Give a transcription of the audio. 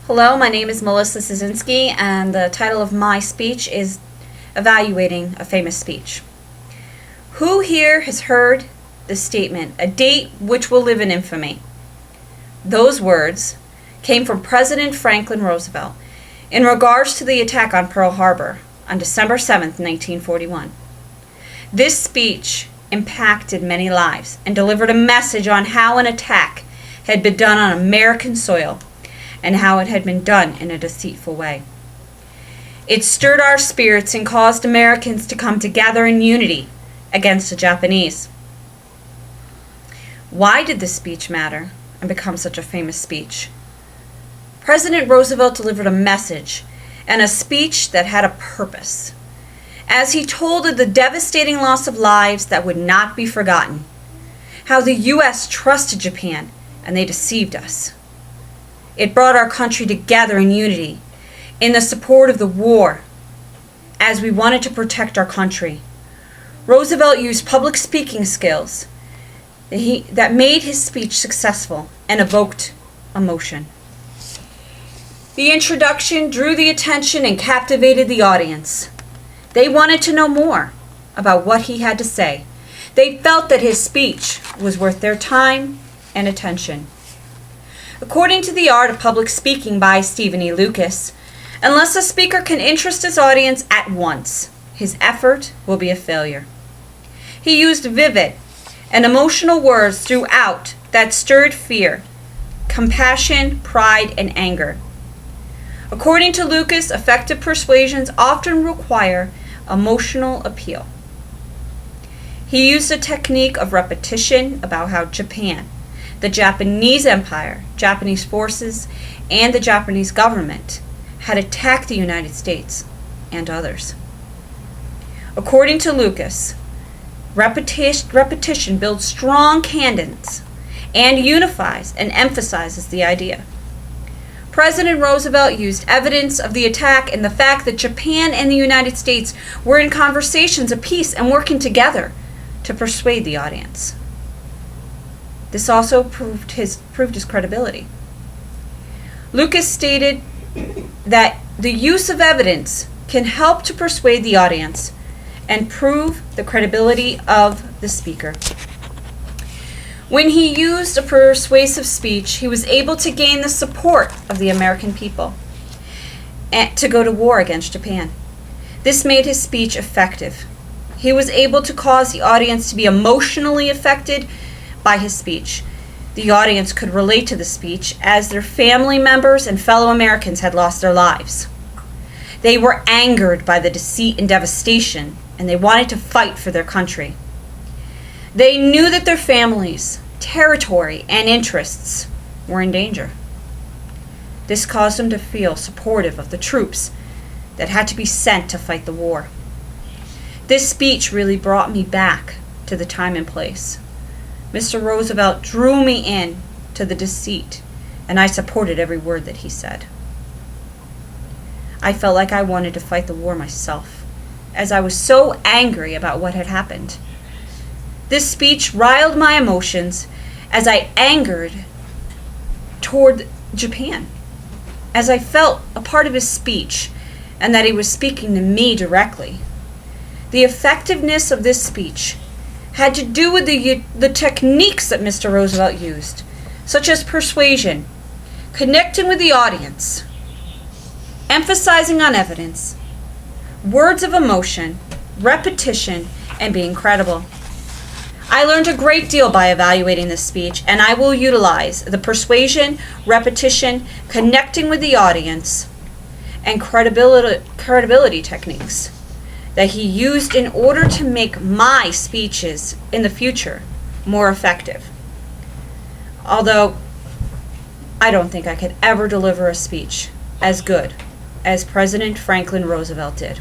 Hello, my name is Melissa Szynski, and the title of my speech is Evaluating a Famous Speech. Who here has heard the statement, "a date which will live in infamy"? Those words came from President Franklin Roosevelt in regards to the attack on Pearl Harbor on December 7th, 1941. This speech impacted many lives and delivered a message on how an attack had been done on American soil and how it had been done in a deceitful way. It stirred our spirits and caused Americans to come together in unity against the Japanese. Why did this speech matter and become such a famous speech? President Roosevelt delivered a message and a speech that had a purpose, as he told of the devastating loss of lives that would not be forgotten, how the U.S. trusted Japan and they deceived us. It brought our country together in unity in the support of the war as we wanted to protect our country. Roosevelt used public speaking skills that made his speech successful and evoked emotion. The introduction drew the attention and captivated the audience. They wanted to know more about what he had to say. They felt that his speech was worth their time and attention. According to The Art of Public Speaking by Stephen E. Lucas, unless a speaker can interest his audience at once, his effort will be a failure. He used vivid and emotional words throughout that stirred fear, compassion, pride, and anger. According to Lucas, effective persuasions often require emotional appeal. He used a technique of repetition about how Japan, the Japanese Empire, Japanese forces, and the Japanese government had attacked the United States and others. According to Lucas, repetition builds strong cadence and unifies and emphasizes the idea. President Roosevelt used evidence of the attack and the fact that Japan and the United States were in conversations of peace and working together to persuade the audience. This also proved his credibility. Lucas stated that the use of evidence can help to persuade the audience and prove the credibility of the speaker. When he used a persuasive speech, he was able to gain the support of the American people and to go to war against Japan. This made his speech effective. He was able to cause the audience to be emotionally affected by his speech. The audience could relate to the speech as their family members and fellow Americans had lost their lives. They were angered by the deceit and devastation, and they wanted to fight for their country. They knew that their families, territory, and interests were in danger. This caused them to feel supportive of the troops that had to be sent to fight the war. This speech really brought me back to the time and place. Mr. Roosevelt drew me in to the deceit, and I supported every word that he said. I felt like I wanted to fight the war myself, as I was so angry about what had happened. This speech riled my emotions as I angered toward Japan, as I felt a part of his speech and that he was speaking to me directly. The effectiveness of this speech had to do with the techniques that Mr. Roosevelt used, such as persuasion, connecting with the audience, emphasizing on evidence, words of emotion, repetition, and being credible. I learned a great deal by evaluating this speech, and I will utilize the persuasion, repetition, connecting with the audience, and credibility techniques that he used in order to make my speeches in the future more effective. Although I don't think I could ever deliver a speech as good as President Franklin Roosevelt did.